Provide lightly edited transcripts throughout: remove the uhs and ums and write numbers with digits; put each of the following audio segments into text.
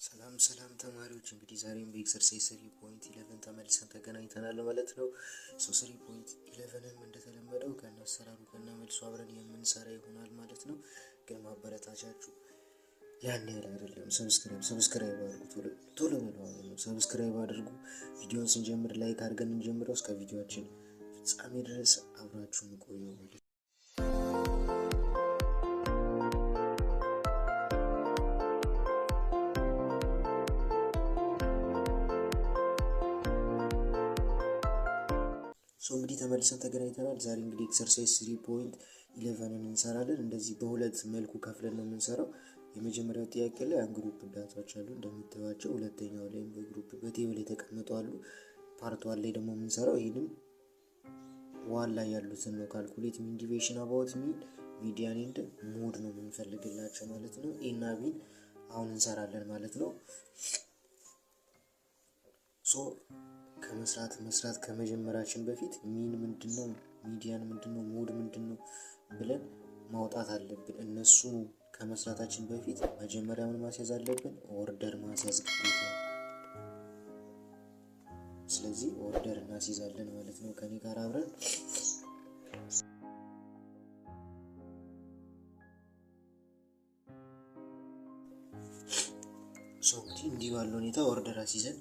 ሰላም ተማሪዎች እንግዲህ ዛሬም በኤክሰርሳይዝ 3.11 ተመልሰን ተገናኝተናል ማለት ነው። 3.11ም እንደተለመደው ከነ አሰራሩ ከነ መልሱ አብረን የምንሰራ ይሆናል ማለት ነው። ግን ማበረታቻችሁ ያን ያህል አይደለም። ሰብስክራይብ አድርጉ፣ ቶሎ ነው ሰብስክራይብ አድርጉ። ቪዲዮውን ስንጀምር ላይክ አድርገን እንጀምረው። እስከ ቪዲዮአችን ፍጻሜ ድረስ አብራችሁን ቆዩ ማለት ነው። እንግዲህ ተመልሰን ተገናኝተናል። ዛሬ እንግዲህ ኤክሰርሳይዝ 3.11ን እንሰራለን። እንደዚህ በሁለት መልኩ ከፍለን ነው የምንሰራው። የመጀመሪያው ጥያቄ ላይ አንግሩፕ ዳታዎች አሉ እንደምታዩዋቸው፣ ሁለተኛው ላይም በግሩፕ በቴብል የተቀመጡ አሉ። ፓርት ዋን ላይ ደግሞ የምንሰራው ይሄንም ዋን ላይ ያሉትን ነው። ካልኩሌት ሚን ዲቪዬሽን አባውት ሚን ሚዲያን ኤንድ ሞድ ነው የምንፈልግላቸው ማለት ነው። ኤ እና ቢን አሁን እንሰራለን ማለት ነው። መስራት ከመጀመራችን በፊት ሚን ምንድነው፣ ሚዲያን ምንድነው፣ ሞድ ምንድነው ብለን ማውጣት አለብን። እነሱ ከመስራታችን በፊት መጀመሪያ ምን ማስያዝ አለብን? ኦርደር ማስያዝ ግዴታ። ስለዚህ ኦርደር እናስይዛለን ማለት ነው። ከኔ ጋር አብረን እንዲህ ባለው ሁኔታ ኦርደር አስይዘን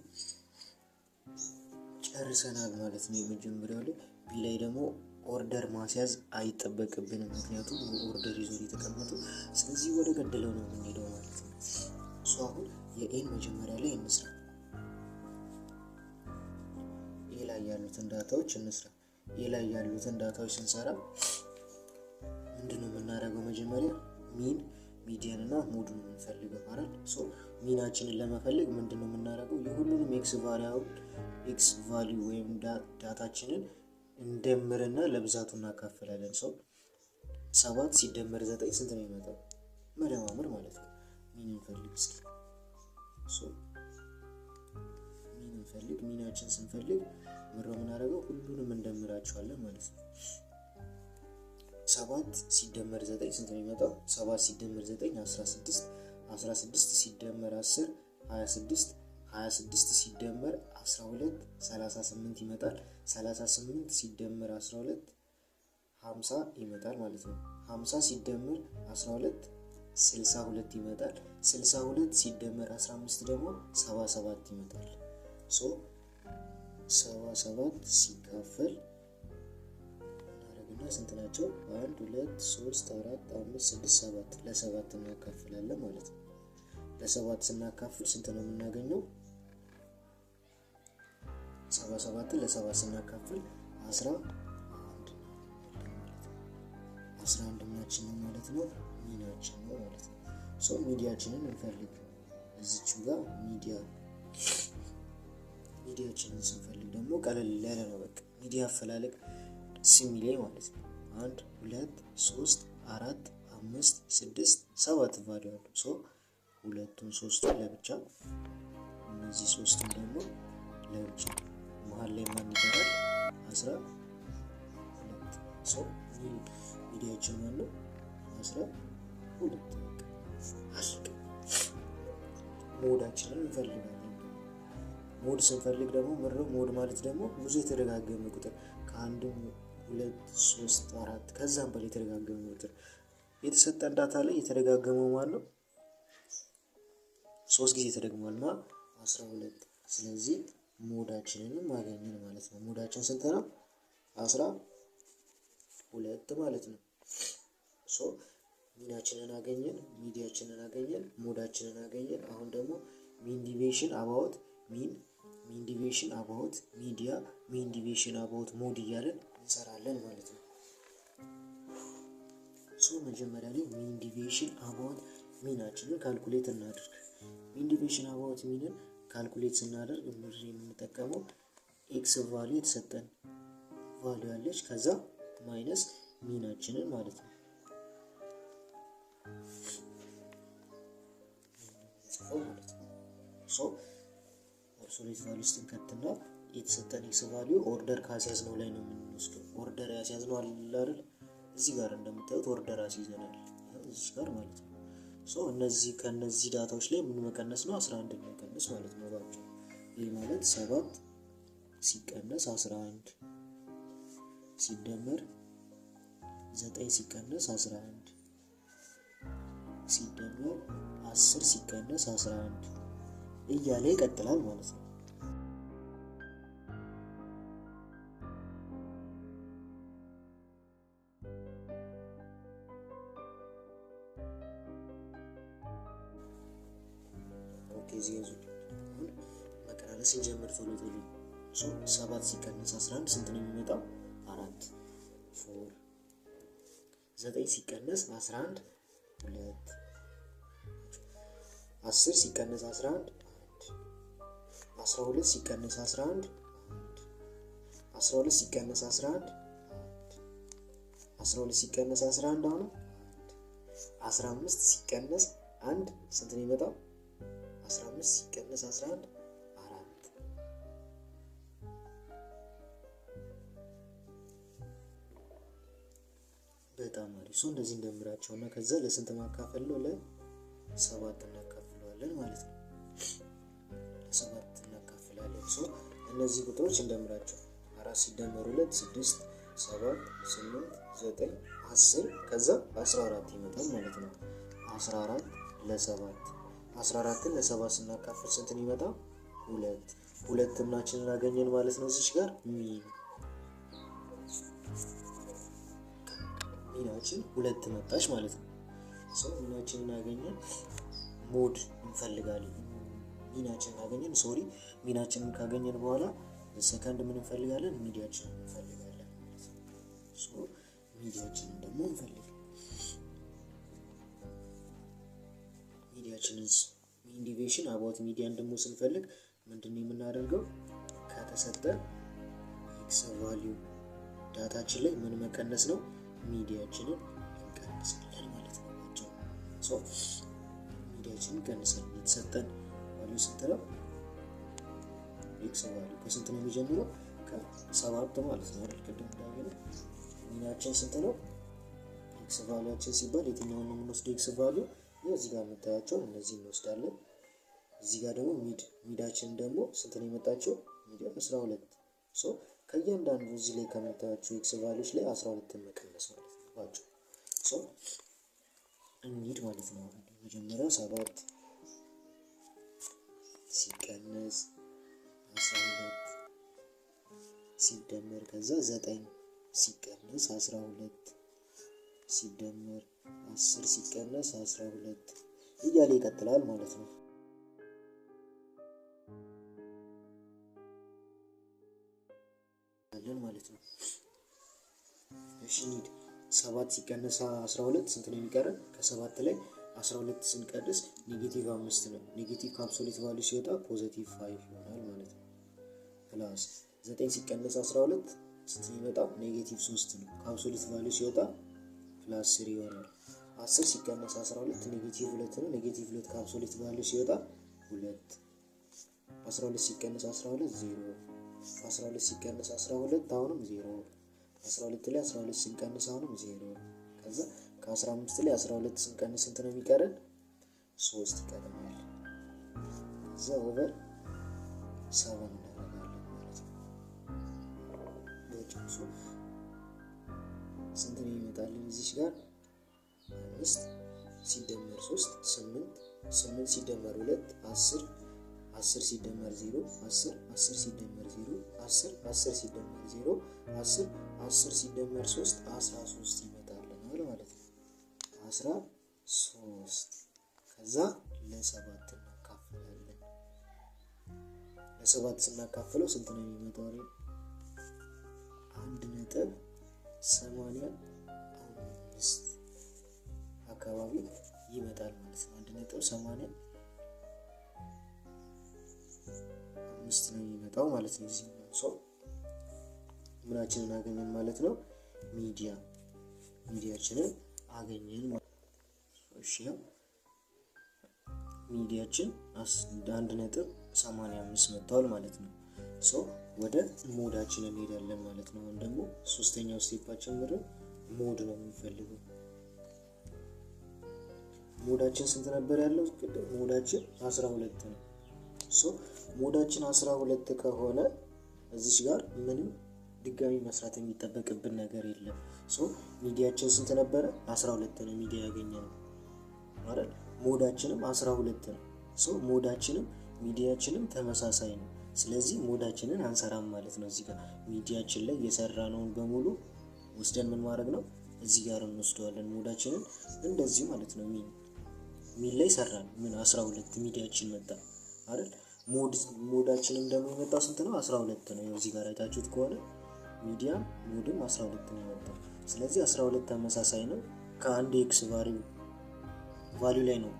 ጨርሰናል ማለት ነው። የመጀመሪያው ላይ ቢ ላይ ደግሞ ኦርደር ማስያዝ አይጠበቅብንም፣ ምክንያቱም ኦርደር ይዞ የተቀመጠው። ስለዚህ ወደ ገደለው ነው የምንሄደው ማለት ነው። አሁን የኤን መጀመሪያ ላይ እንስራ። ኤ ላይ ያሉትን ዳታዎች እንስራ። ኤ ላይ ያሉትን ዳታዎች ስንሰራ ምንድነው የምናደርገው? መጀመሪያ ሚን ሚዲያን እና ሞድ ነው የምንፈልገው አይደል? ሚናችንን ለመፈለግ ምንድነው የምናደርገው? የሁሉንም ኤክስ ቫልዩ ወይም ዳታችንን እንደምርና ለብዛቱ እናካፍላለን። 7 ሲደመር 9 ስንት ነው የሚመጣው? መደማመር ማለት ነው። ሚን እንፈልግ እስኪ። ሚን እንፈልግ። ሚናችን ስንፈልግ ምንድነው የምናደርገው? ሁሉንም እንደምራቸዋለን ማለት ነው። 7 ሲደመር 9 ስንት ነው የሚመጣው? 7 ሲደመር 9 16 16 ሲደመር 10 26 26 ሲደመር 12 38 ይመጣል። 38 ሲደመር 12 50 ይመጣል ማለት ነው። 50 ሲደመር 12 62 ይመጣል። 62 ሲደመር 15 ደግሞ 77 ይመጣል። 77 ሲካፈል እናደርግና ስንት ናቸው? 1 2 3 4 5 6 7 ለ7 እናካፍላለን ማለት ነው። ለ7 ስናካፍል ስንት ነው የምናገኘው? 77ን ለ7 ስናካፍል 11 ማችን ነው ማለት ነው። ሚናችን ነው ማለት ነው። ሚዲያችንን እንፈልግ። እዚች ጋር ሚዲያችንን ስንፈልግ ደግሞ ቀለል ያለ ነው። በቃ ሚዲያ አፈላለግ ሲሚሌ ማለት ነው። 1 2 3 4 5 6 7 ቫልዩ አሉ። ሁለቱን ሶስቱን ለብቻ፣ እነዚህ ሶስቱን ደግሞ ለብቻ። መሀል ላይ ማን ይቀራል? 12። ሚዲያችን ማለት 12። ሞዳችንን እንፈልጋለን። ሞድ ስንፈልግ ደግሞ ሞድ ማለት ደግሞ ብዙ የተደጋገመ ቁጥር ከአንድም 2 3 4 ከዛም በላይ የተደጋገመ ቁጥር የተሰጠን ዳታ ላይ የተደጋገመው ማለት ነው 3 ጊዜ ተደግሟል 12። ስለዚህ ሞዳችንን አገኘን ማለት ነው። ሞዳችን ስንት ነው? 12 ማለት ነው። ሚናችንን አገኘን፣ ሚዲያችንን አገኘን፣ ሞዳችንን አገኘን። አሁን ደግሞ ሚን ዲቪዬሽን አባውት ሚን፣ ሚን ዲቪዬሽን አባውት ሚዲያ፣ ሚን ዲቪዬሽን አባውት ሞድ እያለን እንሰራለን ማለት ነው። መጀመሪያ ላይ ሚን ዲቪዬሽን አባውት ሚናችንን ካልኩሌት እናድርግ። ሚን ዲቪዬሽን አባውት ሚንን ካልኩሌት ስናደርግ የምንጠቀመው ኤክስ ቫልዩ የተሰጠን ቫልዩ አለች፣ ከዛ ማይነስ ሚናችንን ማለት ነው። አብሶሉት ቫልዩ ውስጥ እንከትና የተሰጠን ኤክስ ቫልዩ ኦርደር ካስያዝነው ላይ ነው የምንወስደው። ኦርደር ያስያዝነው አለ አይደል? እዚህ ጋር እንደምታዩት ኦርደር አስይዘናል እዚህ ጋር ማለት ነው። እነዚህ ከነዚህ ዳታዎች ላይ ምን መቀነስ ነው? 11 መቀነስ ማለት ነው ባጭሩ። ይህ ማለት 7 ሲቀነስ 11 ሲደመር 9 ሲቀነስ 11 ሲደመር 10 ሲቀነስ 11 እያለ ይቀጥላል ማለት ነው። እዚህ ያዙ። አሁን መቀናነስ እንጀምር ቶሎ ቶሎ። 7 ሲቀነስ 11 ስንት ነው የሚመጣው? 4 4 9 ሲቀነስ 11 2 10 ሲቀነስ 11 1 12 ሲቀነስ 11 1 12 ሲቀነስ 11 1 12 ሲቀነስ 11 አሁን 15 ሲቀነስ 1 ስንት ነው የሚመጣው? 15 ሲቀነስ 11 4 በጣም አሪፍ። እንደዚህ እንደምራቸውና ከዛ ለስንት ማካፈል ነው? ለ7 እናካፍለዋለን ማለት ነው። ለ7 እናካፍላለን። እነዚህ ቁጥሮች እንደምራቸው 4 ሲደመር 2 6 7 8 9 10 ከዛ 14 ይመጣል ማለት ነው። 14 ለ7 14ን ለ7 ስናካፍል ስንት ነው የሚመጣው? 2 2 ምናችንን አገኘን ማለት ነው። እዚች ጋር ሚናችን 2 መጣች ማለት ነው። ሚናችንን አገኘን። ሞድ እንፈልጋለን። ሚናችንን አገኘን። ሚናችንን ካገኘን በኋላ ሰከንድ ምን እንፈልጋለን? ሚዲያችንን እንፈልጋለን ማለት ነው። ሚዲያችንን ደግሞ እንፈልጋለን። ሚዲያችንን ሚን ዲቪዬሽን አባውት ሚዲያን ደግሞ ስንፈልግ ምንድነው የምናደርገው? ከተሰጠ ኤክስ ቫልዩ ዳታችን ላይ ምን መቀነስ ነው? ሚዲያችንን እንቀንሳለን ማለት ነው። ሚዲያችንን እንቀንሳለን። የተሰጠን ቫልዩ ስንት ነው? ኤክስ ቫልዩ ከስንት ነው የሚጀምረው? ከ7 ማለት ነው አይደል? ቅድም እንዳየነው ሚናችን ስንት ነው? ኤክስ ቫልዩአችን ሲባል የትኛውን ነው የምንወስደው? ኤክስ ቫልዩ እዚህ ጋር የምታያቸው እነዚህ እንወስዳለን። እዚህ ጋር ደግሞ ሚዳችን ደግሞ ስንት ነው የመጣቸው? ሚዲያ 12። ከእያንዳንዱ እዚህ ላይ ከምታያቸው ኤክስ ቫልዩዎች ላይ 12ን መቀነስ ማለት ነው ባጭሩ። እንሂድ ማለት ነው። መጀመሪያው 7 ሲቀነስ 12 ሲደመር ከዛ 9 ሲቀነስ 12 ሲደመር 10 ሲቀነስ 12 እያለ ይቀጥላል ማለት ነው። ማለት ነው። እሺ እንሂድ። 7 ሲቀነስ 12 ስንት ነው የሚቀረን? ከ7 ላይ 12 ስንቀንስ -5 ነው። ኔጌቲቭ ከአብሶሉት ቫልዩ ሲወጣ +5 ይሆናል ማለት ነው። ፕላስ 9 ሲቀነስ 12 ስንት ነው የሚመጣው? -3 ነው። ከአብሶሉት ቫልዩ ሲወጣ +3 ይሆናል። 10 ሲቀነስ 12 -2 ነው። -2 ከአብሶሉት ቫልዩ ሲወጣ 2። 12 ሲቀነስ 12 0። 12 ሲቀነስ 12 አሁንም 0። 12 ላይ 12 ስንቀንስ አሁንም 0። ከዛ ከ15 ላይ 12 ስንቀንስ ስንት ነው የሚቀረን? 3 ይቀረናል። ከዛ ኦቨር 7 እናደርጋለን ማለት ነው። በጭሱ ስንት ነው ይመጣልን? እዚች ጋር 5 ሲደመር 3 8 8 ሲደመር 2 10 10 ሲደመር 0 10 10 ሲደመር 0 10 10 ሲደመር 0 10 10 ሲደመር 3 13 ይመጣልናል ማለት ነው። 13 ከዛ ለ7 እናካፍላለን። ለ7 ስናካፍለው ስንት ነው የሚመጣው? 1.85 አካባቢ ይመጣል ማለት ነው። 1.85 ነው የሚመጣው ማለት ነው። እዚህ ነው ምናችንን አገኘን ማለት ነው። ሚዲያችንን አገኘን ማለት ነው። እሺ ሚዲያችን 1.85 መጥቷል ማለት ነው። ወደ ሞዳችን እንሄዳለን ማለት ነው። አሁን ደግሞ ሶስተኛው ስቴፓችን ሞድ ነው የምንፈልገው። ሞዳችን ስንት ነበር ያለው? ሞዳችን 12 ነው። ሶ ሞዳችን 12 ከሆነ እዚች ጋር ምንም ድጋሚ መስራት የሚጠበቅብን ነገር የለም። ሶ ሚዲያችን ስንት ነበረ? 12 ነው ሚዲያ ያገኘነው አይደል? ሞዳችንም 12 ነው። ሶ ሞዳችንም ሚዲያችንም ተመሳሳይ ነው። ስለዚህ ሞዳችንን አንሰራም ማለት ነው። እዚህ ጋር ሚዲያችን ላይ የሰራነውን በሙሉ ወስደን ምን ማድረግ ነው? እዚህ ጋር እንወስደዋለን ሞዳችንን እንደዚህ ማለት ነው። ሚን ላይ ሰራን ምን 12 ሚዲያችን መጣ አይደል? ሞዳችንም ደግሞ የመጣው ስንት ነው? 12 ነው። እዚህ ጋር አይታችሁት ከሆነ ሚዲያም ሞድም 12 ነው የመጣው። ስለዚህ 12 ተመሳሳይ ነው። ከአንድ ኤክስ ቫልዩ ላይ ነው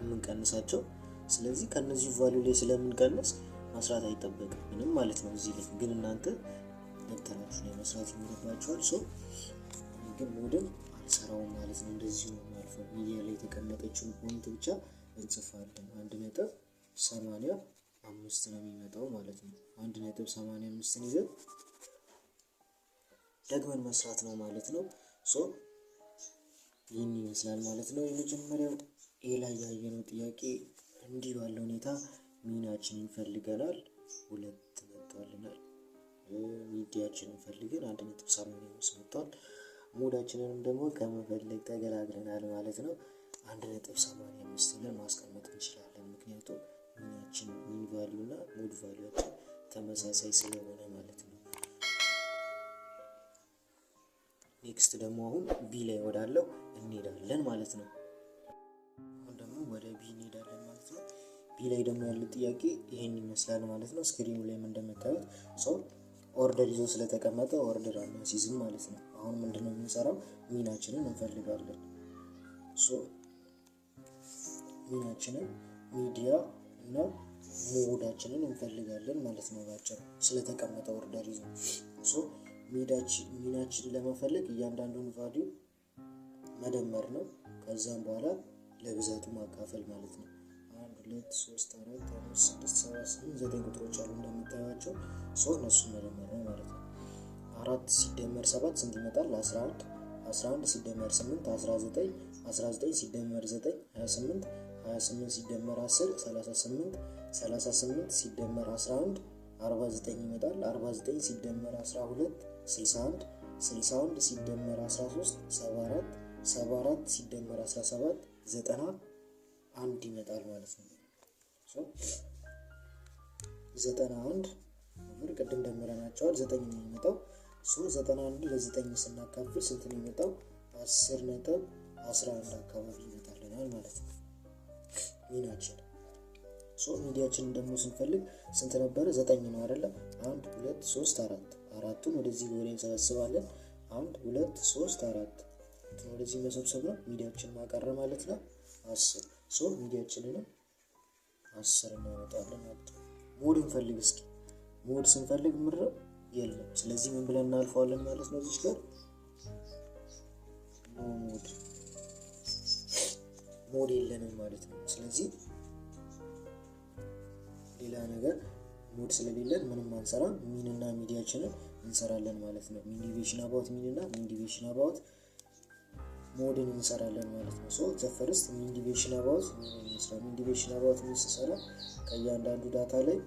የምንቀንሳቸው። ስለዚህ ከነዚህ ቫልዩ ላይ ስለምንቀንስ መስራት አይጠበቅብንም ማለት ነው። እዚህ ላይ ግን እናንተ ደብተራችሁ ላይ መስራት ይኖርባችኋል። ሶ ግን ሞድም አልሰራውም ማለት ነው። እንደዚህ ነው የማልፈው። ሚዲያ ላይ የተቀመጠችውን ፖይንት ብቻ እንጽፋለን። 1.85 ነው የሚመጣው ማለት ነው። 1.85ን ይዘን ደግመን መስራት ነው ማለት ነው። ሶ ይህን ይመስላል ማለት ነው። የመጀመሪያው ኤ ላይ ያየነው ጥያቄ እንዲህ ባለ ሁኔታ ሚናችንን ፈልገናል፣ 2 መጥቷልናል። ሚዲያችንን ፈልገን 1.85 መጥቷል። ሞዳችንንም ደግሞ ከመፈለግ ተገላግለናል ማለት ነው። 1.85 ብለን ማስቀመጥ እንችላለን። ምክንያቱም ሚናችን ሚን ቫልዩ እና ሞድ ቫልዩአችን ተመሳሳይ ስለሆነ ማለት ነው። ኔክስት ደግሞ አሁን ቢ ላይ ወዳለው እንሄዳለን ማለት ነው። አሁን ደግሞ ወደ ቢ እንሄዳለን ማለት ነው። ቢ ላይ ደግሞ ያለው ጥያቄ ይሄን ይመስላል ማለት ነው። ስክሪኑ ላይም እንደምታዩት ሰው ኦርደር ይዞ ስለተቀመጠ ኦርደር አናሲዝም ማለት ነው። አሁን ምንድነው የምንሰራው? ሚናችንን እንፈልጋለን። ሶ ሚናችንን ሚዲያ እና ሞዳችንን እንፈልጋለን ማለት ነው። ባጭሩ ስለተቀመጠ ኦርደር ይዞ ሶ ሚናችን ለመፈለግ እያንዳንዱን ቫልዩ መደመር ነው። ከዛም በኋላ ለብዛቱ ማካፈል ማለት ነው። 1 2 3 4 5 6 7 8 9 ቁጥሮች አሉ እንደምታዩቸው። ሶ እነሱን መደመር ነው ማለት ነው። 4 ሲደመር 7 ስንት ይመጣል? 11 11 ሲደመር 8 19 19 ሲደመር 9 28 28 ሲደመር 10 38 38 ሲደመር 11 49 ይመጣል። 49 ሲደመር 12 61 61 ሲደመር 13 74 74 ሲደመር 17 91 ይመጣል ማለት ነው። ሶ 91 ወር ቅድም ደምረናቸዋል 9 ነው የሚመጣው። ሶ 91 ለ9 ስናካፍል ስንት ነው የሚመጣው? 10.11 አካባቢ ይመጣልናል ማለት ነው ሚናችን። ሶ ሚዲያችንን ደግሞ ስንፈልግ ስንት ነበረ? 9 ነው አይደለ? 1 2 3 4 አራቱን ወደዚህ ወደ እንሰበስባለን። 1 2 3 4 ወደዚህ መሰብሰብ ነው። ሚዲያችንን ማቀረ ማለት ነው 10። ሶ ሚዲያችንን 10 እናወጣለን ማለት ነው። ሞድ እንፈልግ እስኪ። ሞድ ስንፈልግ ምድር የለም። ስለዚህ ምን ብለን እናልፈዋለን ማለት ነው። እዚህ ጋር ሞድ የለንም ማለት ነው። ስለዚህ ሌላ ነገር ሞድ ስለሌለን ምንም አንሰራም። ሚን እና ሚዲያችንን እንሰራለን ማለት ነው። ሚን ዲቪዥን አባውት ሚን እና ሚን ዲቪዥን አባውት ሞድን እንሰራለን ማለት ነው። ሶ ዘ ፈርስት ሚን ዲቪዥን አባውት ሚን ዲቪዥን አባውት ምን ሲሰራ ከእያንዳንዱ ዳታ ላይ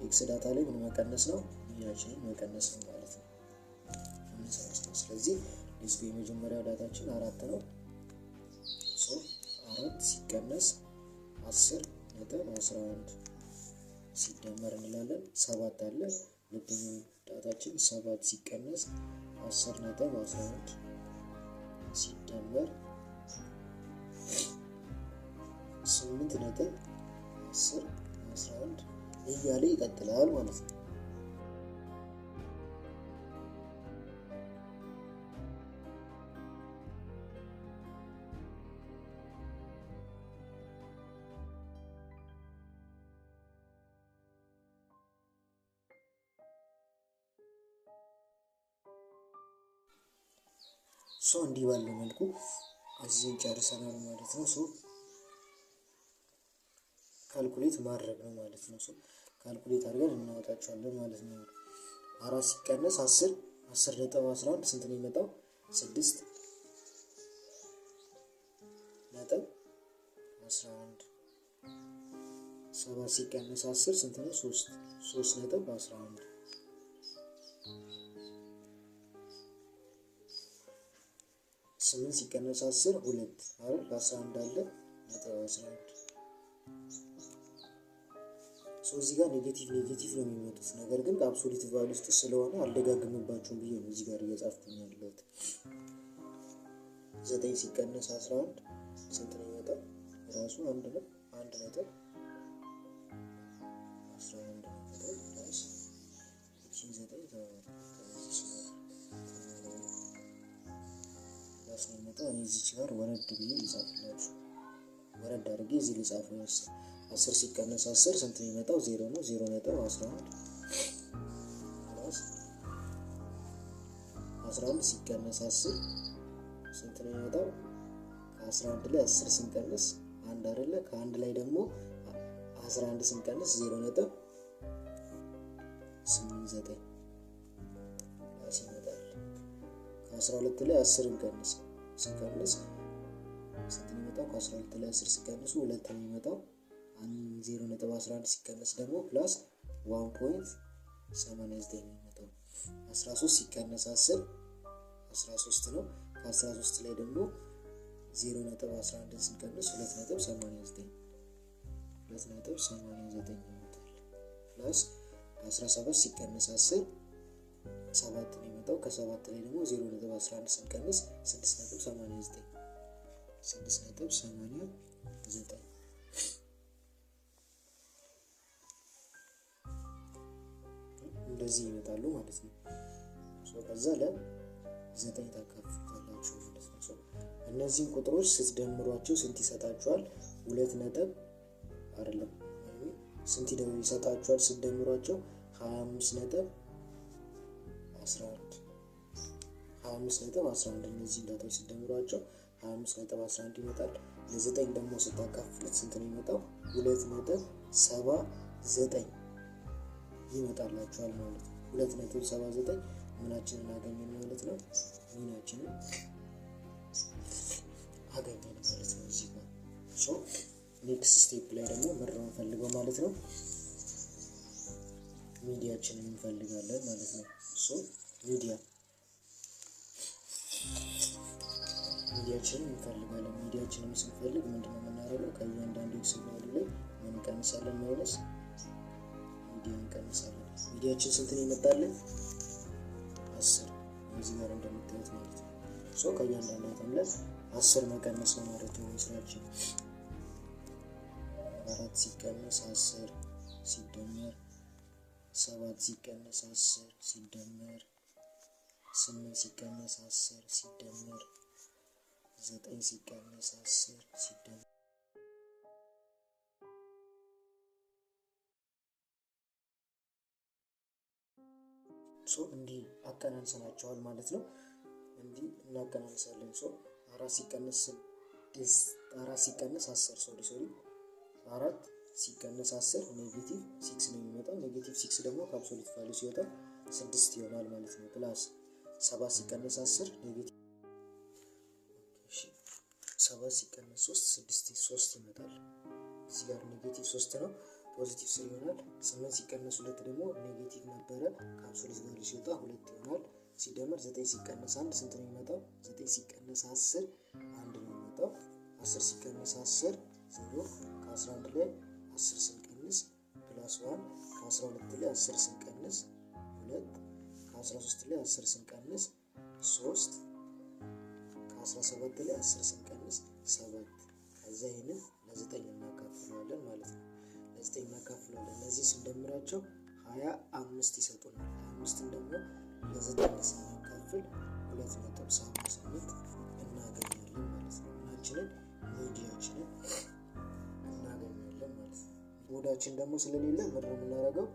ኤክስ ዳታ ላይ ምን መቀነስ ነው? ሚናችንን መቀነስ ነው ማለት ነው። ስለዚህ ዲስኩ የመጀመሪያው ዳታችን 4 ነው። ሶ 4 ሲቀነስ 10.11 ሲደመር እንላለን 7 አለ። ሁለተኛው ዳታችን 7 ሲቀነስ 10.11 ሲደመር 8.10 እያለ ይቀጥላል ማለት ነው። ሶ እንዲህ ባለው መልኩ እዚህ ጨርሰናል ማለት ነው። ሶ ካልኩሌት ማድረግ ነው ማለት ነው። ሶ ካልኩሌት አድርገን እናወጣቸዋለን ማለት ነው። 4 ሲቀነስ 10.11 ስንት ነው የሚመጣው? 6.11 11 7 ሲቀነስ 10 ስንት ነው? 3.11 8 ሲቀነስ 10 2 አይደል? 11 አለ ነጥብ 11 እዚህ ጋር ኔጌቲቭ ነው የሚመጡት። ነገር ግን አብሶሉት ቫልዩ ውስጥ ስለሆነ አልደጋግምባችሁም ብዬ ነው እዚህ ጋር እየጻፍኩኝ ያለሁት። 9 ሲቀነስ 11 ስንት ነው የሚመጣው? ራሱ 1 ነው። 1 ነጥብ 11 ነጥብ ፕላስ 9 ነው። እዚህ ጋር ወረድ ብዬ ልጻፍላችሁ። ወረድ አድርጌ እዚህ ልጻፈው። 10 ሲቀነስ 10 ስንት ነው የሚመጣው? 0 ነው። 0.11 ፕላስ 11 ሲቀነስ 10 ስንት ነው የሚመጣው? ከ11 ላይ 10 ስንቀንስ 1 አይደለ? ከ1 ላይ ደግሞ 11 ስንቀንስ 0.89 ፕላስ ይመጣል። ከ12 ላይ 10 እንቀንስ ስንቀንስ ስንት ነው የሚመጣው? ከ12 ላይ 10 ሲቀንሱ 2 ነው የሚመጣው። 0.11 ሲቀነስ ደግሞ ፕላስ 1.89 ነው የሚመጣው። 13 ሲቀነስ 10 13 ነው። ከ13 ላይ ደግሞ 0.11 ስንቀንስ 2.89 ይመጣል። ፕላስ 17 ሲቀነስ 10 7 ነው የሚመጣው። ከ7 ላይ ደግሞ 0.11 ስንቀንስ 6.89 እንደዚህ ይመጣሉ ማለት ነው። ከዛ ለ9 ታካፍሉታላችሁ ማለት ነው። እነዚህን ቁጥሮች ስትደምሯቸው ስንት ይሰጣችኋል? 2 ነጥብ አይደለም ስንት ይሰጣችኋል ስትደምሯቸው? 25.11 እነዚህ ዳታዎች ስትደምሯቸው 25.11 ይመጣል። ለ9 ደግሞ ስታካፍሉት ስንት ነው የሚመጣው? 2.79 ይመጣላችኋል ማለት ነው። 2.79 ምናችንን አገኘን ማለት ነው? ሚናችንን አገኘን ማለት ነው። እዚህ ጋር ኔክስት ስቴፕ ላይ ደግሞ ምንድነው እንፈልገው ማለት ነው? ሚዲያችንን እንፈልጋለን ማለት ነው። ሚዲያችንን እንፈልጋለን። ሚዲያችንን ስንፈልግ ምንድነው የምናደርገው? ከእያንዳንዱ ኤክስ ቫልዩ ላይ ምን እንቀንሳለን? ማይነስ ሚዲያ እንቀንሳለን። ሚዲያችን ስንት ነው ይመጣልን? 10 እዚህ ጋር እንደምታዩት ማለት ነው። ከእያንዳንዱ አተም ላይ 10 መቀነስ ነው ማለት ነው ስራችን። 4 ሲቀነስ 10 ሲደመር 7 ሲቀነስ 10 ሲደመር 8 ሲቀነስ 10 ሲደመር 9 ሲቀነስ 10 ሲደመር እንዲህ አቀናንሰናቸዋል ማለት ነው። እንዲህ እናቀናንሳለን። 4 ሲቀነስ 10 4 ሲቀነስ 10 ኔጌቲቭ 6 ነው የሚመጣው። ኔጌቲቭ 6 ደግሞ ከአብሶሉት ቫልዩ ሲወጣ 6 ይሆናል ማለት ነው። ፕላስ 7 ሲቀነስ 10 ኔጌቲቭ 7 ሲቀነስ 3 ይመጣል። እዚህ ጋር ኔጌቲቭ 3 ነው፣ ፖዚቲቭ 3 ይሆናል። 8 ሲቀነስ 2 ደግሞ ኔጌቲቭ ነበረ፣ ከአብሶሉት ቫልዩ ሲወጣ 2 ይሆናል። ሲደመር 9 ሲቀነስ 1 ስንት ነው የሚመጣው? 9 ሲቀነስ 10 1 ነው የሚመጣው። 10 ሲቀነስ 10 0። ከ11 ላይ 10 ስንቀንስ ፕላስ 1። ከ12 ላይ 10 ስንቀንስ 2። ከ13 ላይ 10 ስንቀንስ 3። ከ17 ላይ 10 ስንቀንስ 7። ከዛ ይሄንን ለ9 እናካፍለዋለን ማለት ነው። ለ9 እናካፍለዋለን። እነዚህ ስንደምራቸው 25 ይሰጡናል። 25ን ደግሞ ለ9 ስናካፍል 2.78 እናገኛለን ማለት ነው። ምናችንን ሚዲያችንን እናገኛለን ማለት ነው። ሞዳችን ደግሞ ስለሌለ ምንድን ነው የምናደርገው?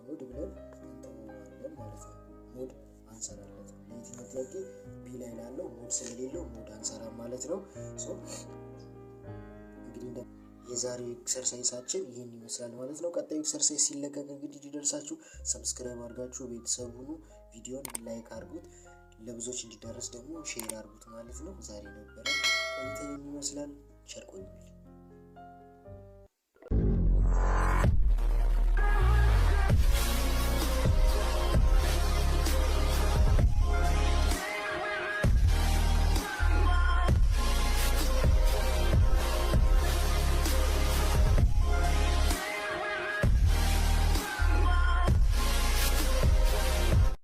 ሞድ ብለን እንተዋለን ማለት ነው። ሞድ አንሰራለት። ለየትኛው ጥያቄ ቢ ላይ ላለው ሞድ ስለሌለው ሞድ አንሰራም ማለት ነው። እንግዲህ የዛሬው ኤክሰርሳይሳችን ይህን ይመስላል ማለት ነው። ቀጣዩ ኤክሰርሳይዝ ሲለቀቅ እንግዲህ እንዲደርሳችሁ ሰብስክራይብ አድርጋችሁ ቤተሰብ ሁኑ። ቪዲዮን ላይክ አድርጉት፣ ለብዙዎች እንዲደርስ ደግሞ ሼር አድርጉት ማለት ነው። ዛሬ ነበረ ቆይታ ይመስላል። ቸር ቆዩልኝ።